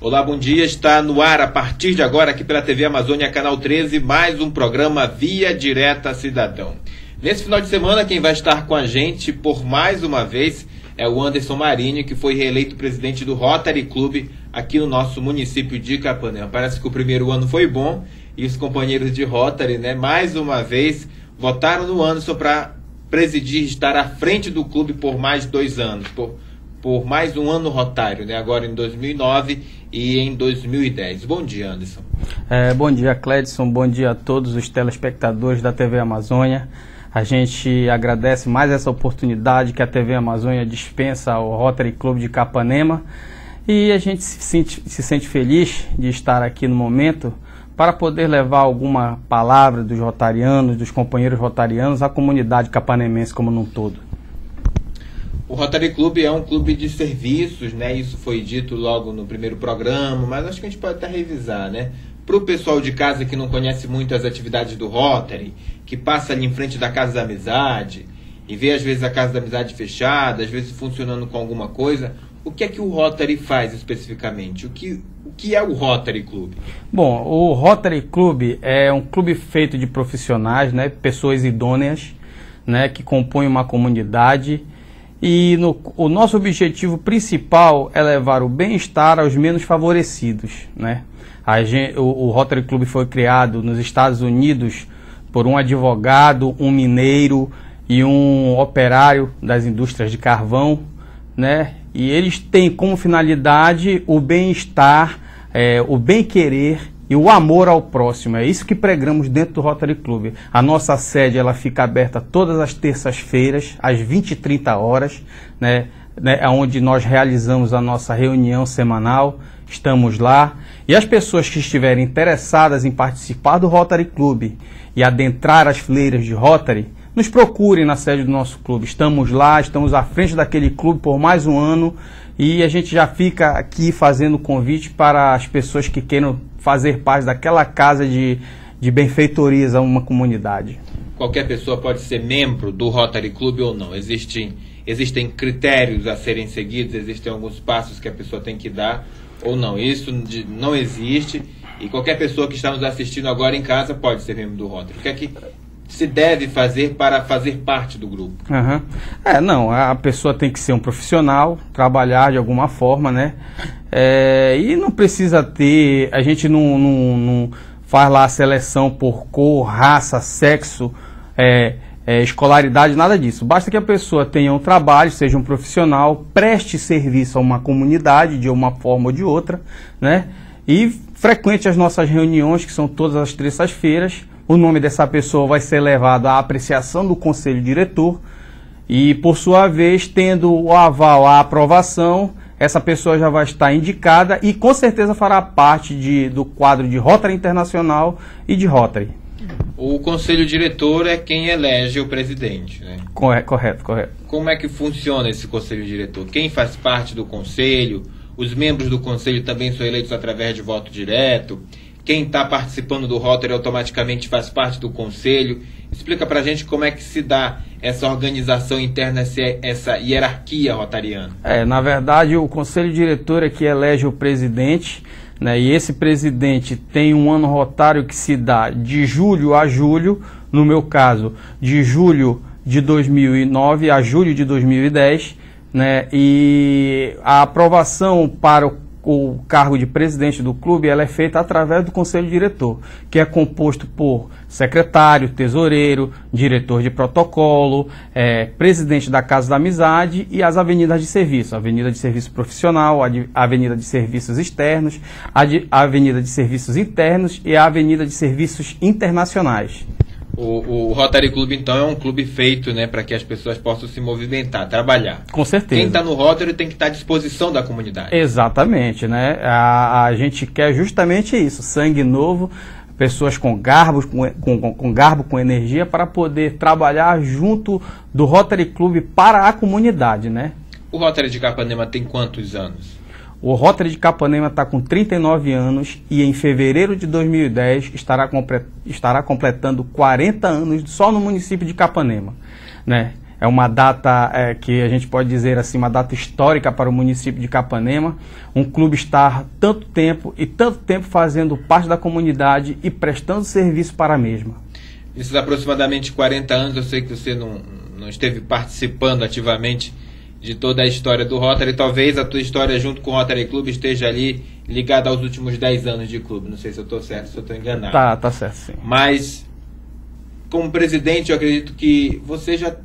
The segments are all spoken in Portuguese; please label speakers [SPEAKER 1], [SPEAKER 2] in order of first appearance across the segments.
[SPEAKER 1] Olá, bom dia. Está no ar a partir de agora aqui pela TV Amazônia, Canal 13, mais um programa Via Direta Cidadão. Nesse final de semana, quem vai estar com a gente por mais uma vez é o Anderson Marinho, que foi reeleito presidente do Rotary Club aqui no nosso município de Capanema. Parece que o primeiro ano foi bom e os companheiros de Rotary, mais uma vez, votaram no Anderson para presidir, estar à frente do clube por mais 2 anos, por mais um ano rotário, agora em 2009 e em 2010. Bom dia, Anderson.
[SPEAKER 2] Bom dia, Clédson. Bom dia a todos os telespectadores da TV Amazônia. A gente agradece mais essa oportunidade que a TV Amazônia dispensa ao Rotary Club de Capanema e a gente se sente feliz de estar aqui no momento para poder levar alguma palavra dos rotarianos, dos companheiros rotarianos, à comunidade capanemense como num todo.
[SPEAKER 1] O Rotary Club é um clube de serviços, Isso foi dito logo no primeiro programa, mas acho que a gente pode até revisar, Para o pessoal de casa que não conhece muito as atividades do Rotary, que passa ali em frente da Casa da Amizade e vê às vezes a Casa da Amizade fechada, às vezes funcionando com alguma coisa, o que é que o Rotary faz especificamente? O que é o Rotary Club? Bom,
[SPEAKER 2] o Rotary Club é um clube feito de profissionais, pessoas idôneas, que compõem uma comunidade. E o nosso objetivo principal é levar o bem-estar aos menos favorecidos, O Rotary Club foi criado nos Estados Unidos por um advogado, um mineiro e um operário das indústrias de carvão, E eles têm como finalidade o bem-estar, o bem-querer e o amor ao próximo. É isso que pregamos dentro do Rotary Club. A nossa sede ela fica aberta todas as terças-feiras, às 20h30, onde nós realizamos a nossa reunião semanal. Estamos lá. E as pessoas que estiverem interessadas em participar do Rotary Club e adentrar as fileiras de Rotary, nos procurem na sede do nosso clube. Estamos lá, estamos à frente daquele clube por mais um ano e a gente já fica aqui fazendo convite para as pessoas que queiram fazer parte daquela casa de benfeitorias a uma comunidade.
[SPEAKER 1] Qualquer pessoa pode ser membro do Rotary Club ou não? Existem critérios a serem seguidos, existem alguns passos que a pessoa tem que dar ou não? Isso não existe e qualquer pessoa que está nos assistindo agora em casa pode ser membro do Rotary. O que é que se deve fazer para fazer parte do grupo?
[SPEAKER 2] A pessoa tem que ser um profissional, trabalhar de alguma forma, e não precisa ter, a gente não faz lá a seleção por cor, raça, sexo, escolaridade, nada disso. Basta que a pessoa tenha um trabalho, seja um profissional, preste serviço a uma comunidade de uma forma ou de outra, e frequente as nossas reuniões, que são todas as terças-feiras. O nome dessa pessoa vai ser levado à apreciação do Conselho Diretor e, por sua vez, tendo o aval, a aprovação, essa pessoa já vai estar indicada e com certeza fará parte do quadro de Rotary Internacional e de Rotary.
[SPEAKER 1] O Conselho Diretor é quem elege o presidente,
[SPEAKER 2] Correto.
[SPEAKER 1] Como é que funciona esse Conselho Diretor? Quem faz parte do Conselho? Os membros do Conselho também são eleitos através de voto direto? Quem está participando do Rotary automaticamente faz parte do Conselho? Explica pra gente como é que se dá essa organização interna, essa hierarquia rotariana.
[SPEAKER 2] Na verdade, o Conselho Diretor é que elege o presidente, e esse presidente tem um ano rotário que se dá de julho a julho, no meu caso, de julho de 2009 a julho de 2010, e a aprovação para o cargo de presidente do clube ela é feita através do Conselho Diretor, que é composto por secretário, tesoureiro, diretor de protocolo, presidente da Casa da Amizade e as avenidas de serviço, avenida de serviço profissional, a avenida de serviços externos, a avenida de serviços internos e a avenida de serviços internacionais.
[SPEAKER 1] O Rotary Club, então, é um clube feito para que as pessoas possam trabalhar, trabalhar.
[SPEAKER 2] Com certeza.
[SPEAKER 1] Quem está no Rotary tem que estar à disposição da comunidade.
[SPEAKER 2] Exatamente, A gente quer justamente isso, sangue novo, pessoas com garbo, com energia para poder trabalhar junto do Rotary Club para a comunidade,
[SPEAKER 1] O Rotary de Capanema tem quantos anos?
[SPEAKER 2] O Rotary de Capanema está com 39 anos e em fevereiro de 2010 estará completando 40 anos só no município de Capanema, É uma data que a gente pode dizer assim, uma data histórica para o município de Capanema. Um clube estar tanto tempo fazendo parte da comunidade e prestando serviço para a mesma.
[SPEAKER 1] Esses aproximadamente 40 anos, eu sei que você não esteve participando ativamente de toda a história do Rotary. Talvez a tua história junto com o Rotary Clube esteja ali ligada aos últimos 10 anos de clube. Não sei se eu estou certo, se eu estou enganado.
[SPEAKER 2] Tá certo, sim.
[SPEAKER 1] Mas, como presidente, eu acredito que você já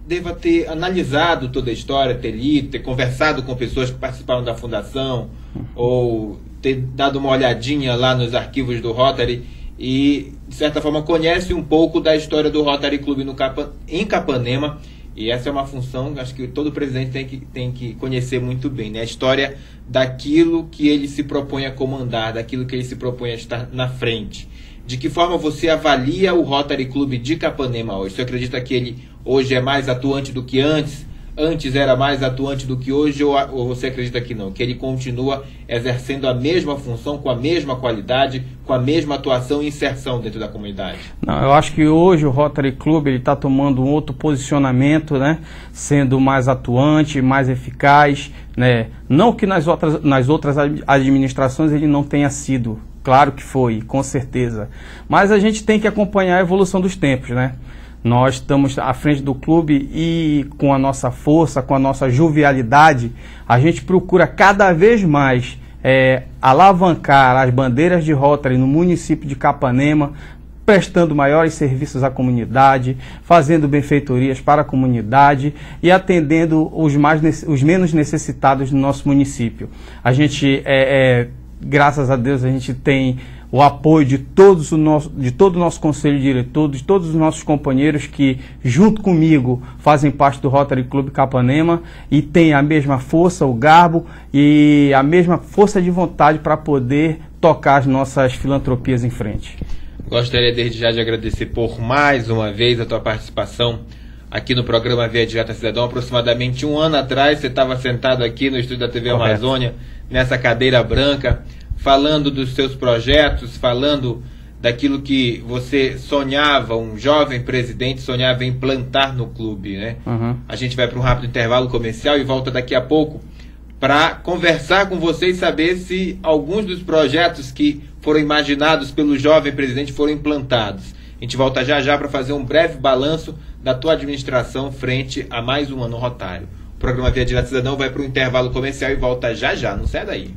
[SPEAKER 1] deva ter analisado toda a história, ter lido, ter conversado com pessoas que participaram da fundação, ou ter dado uma olhadinha lá nos arquivos do Rotary e, de certa forma, conhece um pouco da história do Rotary Clube em Capanema. E essa é uma função que acho que todo presidente tem que conhecer muito bem, né? A história daquilo que ele se propõe a comandar, daquilo que ele se propõe a estar na frente. De que forma você avalia o Rotary Clube de Capanema hoje? Você acredita que ele hoje é mais atuante do que antes? Antes era mais atuante do que hoje? Ou você acredita que não? Que ele continua exercendo a mesma função, com a mesma qualidade, com a mesma atuação e inserção dentro da comunidade?
[SPEAKER 2] Não, eu acho que hoje o Rotary Club está tomando um outro posicionamento, né? Sendo mais atuante, mais eficaz, né? Não que nas outras administrações ele não tenha sido. Claro que foi, com certeza. Mas a gente tem que acompanhar a evolução dos tempos, né? Nós estamos à frente do clube e com a nossa força, com a nossa jovialidade, a gente procura cada vez mais alavancar as bandeiras de Rotary no município de Capanema, prestando maiores serviços à comunidade, fazendo benfeitorias para a comunidade e atendendo os menos necessitados do nosso município. A gente, graças a Deus, a gente tem o apoio de todo o nosso conselho diretor, de todos os nossos companheiros que, junto comigo, fazem parte do Rotary Clube Capanema e têm a mesma força, o garbo e a mesma força de vontade para poder tocar as nossas filantropias em frente.
[SPEAKER 1] Gostaria desde já de agradecer por mais uma vez a tua participação aqui no programa Via Direta Cidadão. Aproximadamente um ano atrás você estava sentado aqui no estúdio da TV
[SPEAKER 2] Correto.
[SPEAKER 1] Amazônia, nessa cadeira branca, falando dos seus projetos, falando daquilo que você sonhava, um jovem presidente sonhava em implantar no clube, né?
[SPEAKER 2] Uhum.
[SPEAKER 1] A gente vai para um rápido intervalo comercial e volta daqui a pouco para conversar com você e saber se alguns dos projetos que foram imaginados pelo jovem presidente foram implantados. A gente volta já já para fazer um breve balanço da tua administração frente a mais um ano Rotário. O programa Via Direta Cidadão vai para o intervalo comercial e volta já já, não sai daí.